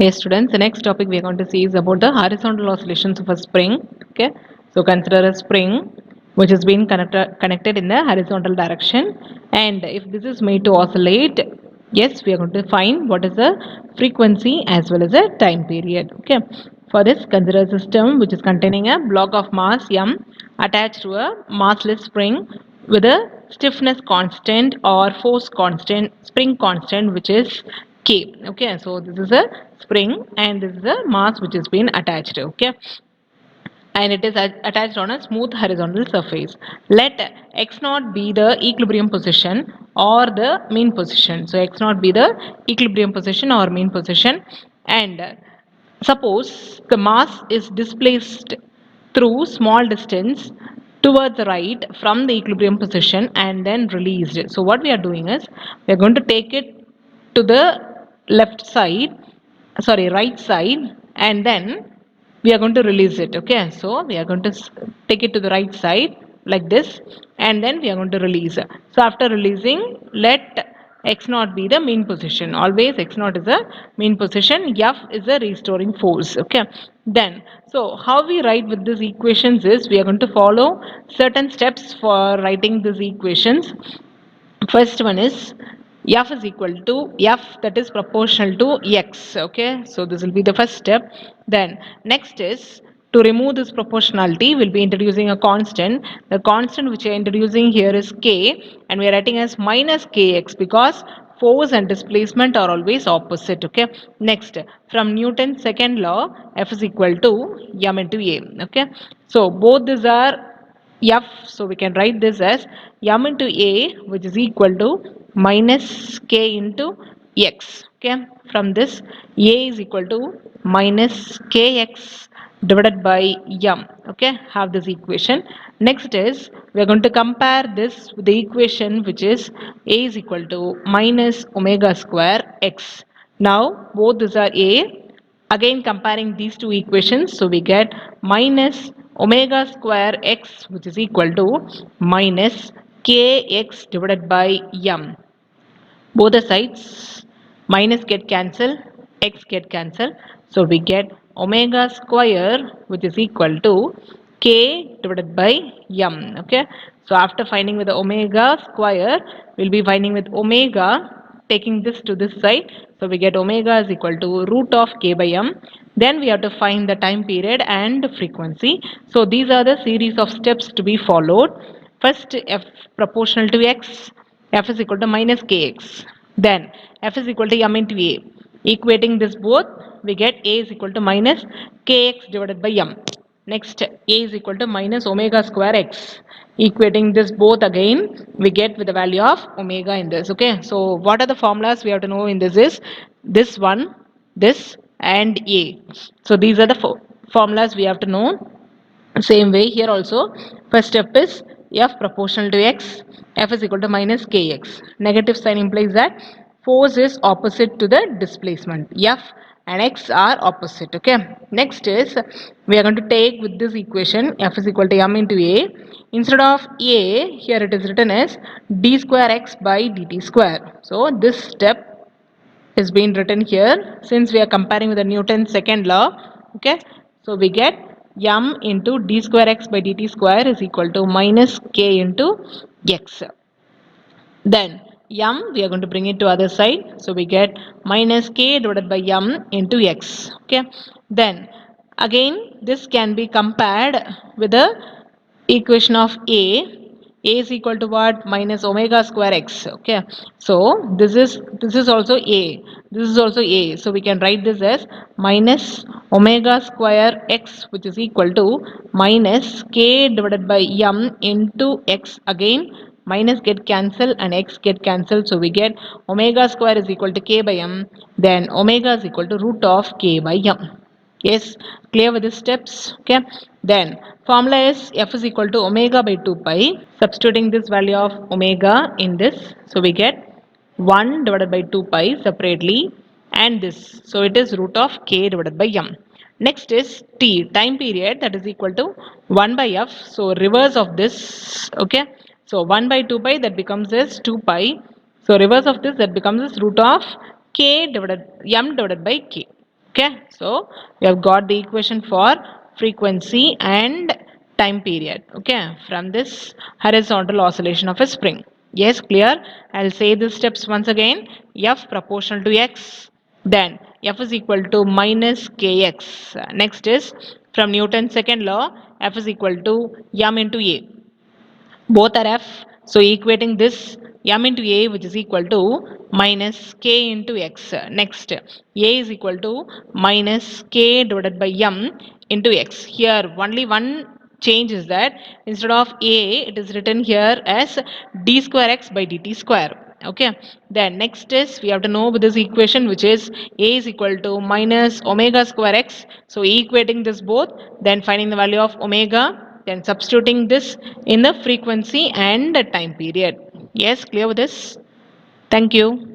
Hey students, the next topic we are going to see is about the horizontal oscillations of a spring. Okay, so consider a spring which has been connected in the horizontal direction, and if this is made to oscillate, yes, we are going to find what is the frequency as well as the time period. Okay, for this, consider a system which is containing a block of mass m attached to a massless spring with a stiffness constant or force constant, spring constant, which is K. Okay, so this is a spring and this is a mass which has been attached. Okay, and it is attached on a smooth horizontal surface. Let x naught be the equilibrium position or the mean position. So x naught be the equilibrium position or mean position, and suppose the mass is displaced through small distance towards the right from the equilibrium position and then released. So what we are doing is we are going to take it to the left side, sorry, right side, and then we are going to release it. Okay, so we are going to take it to the right side like this, and then we are going to release. So after releasing, let x naught be the mean position. Always x naught is a mean position, f is a restoring force. Okay, then so how we write with these equations is we are going to follow certain steps for writing these equations. First one is f is equal to f, that is proportional to x. Okay, so this will be the first step. Then next is to remove this proportionality, we'll be introducing a constant. The constant which we are introducing here is k, and we are writing as minus kx because force and displacement are always opposite. Okay, next, from Newton's second law, f is equal to m into a. Okay, so both these are f, so we can write this as m into a, which is equal to minus k into x. Okay, from this a is equal to minus kx divided by m. Okay, have this equation. Next is we are going to compare this with the equation which is a is equal to minus omega square x. Now both these are a. Again comparing these two equations, so we get minus omega square x, which is equal to minus kx divided by m. Both the sides minus get cancelled, x get cancelled, so we get omega square, which is equal to k divided by m. Okay, so after finding with the omega square, we'll be finding with omega, taking this to this side, so we get omega is equal to root of k by m. Then we have to find the time period and frequency. So these are the series of steps to be followed. First, f proportional to x, f is equal to minus kx. Then f is equal to m into a. Equating this both, we get a is equal to minus kx divided by m. Next, a is equal to minus omega square x. Equating this both again, we get with the value of omega in this. Okay, so what are the formulas we have to know in this is this one, this, and a. So these are the formulas we have to know. Same way here also, first step is f proportional to x, f is equal to minus kx. Negative sign implies that force is opposite to the displacement. F and x are opposite. Okay, next is we are going to take with this equation f is equal to m into a. Instead of a, here it is written as d square x by dt square. So this step is being written here since we are comparing with the Newton's second law. Okay, so we get m into d square x by dt square is equal to minus k into x. Then m, we are going to bring it to other side, so we get minus k divided by m into x. Okay, then again this can be compared with the equation of a is equal to what, minus omega square x. Okay, so this is also a, this is also a, so we can write this as minus omega square x, which is equal to minus k divided by m into x. Again minus get cancelled and x get cancelled, so we get omega square is equal to k by m, then omega is equal to root of k by m. Yes, clear with the steps. Okay, then formula is f is equal to omega by 2 pi. Substituting this value of omega in this, so we get 1 divided by 2 pi separately, and this, so it is root of k divided by m. Next is t, time period, that is equal to 1 by f, so reverse of this. Okay, so 1 by 2 pi, that becomes this 2 pi, so reverse of this, that becomes this root of k divided m divided by k. Okay, so we have got the equation for frequency and time period, okay, from this horizontal oscillation of a spring. Yes, clear? I'll say the steps once again. F proportional to x, then F is equal to minus kx. Next is from Newton's second law, F is equal to m into a. Both are f, so equating this m into a, which is equal to minus k into x. Next, a is equal to minus k divided by m into x. Here only one change is that instead of a, it is written here as d square x by dt square. Okay, then next is we have to know with this equation, which is a is equal to minus omega square x. So equating this both, then finding the value of omega, then substituting this in the frequency and the time period. Yes, clear with this? Thank you.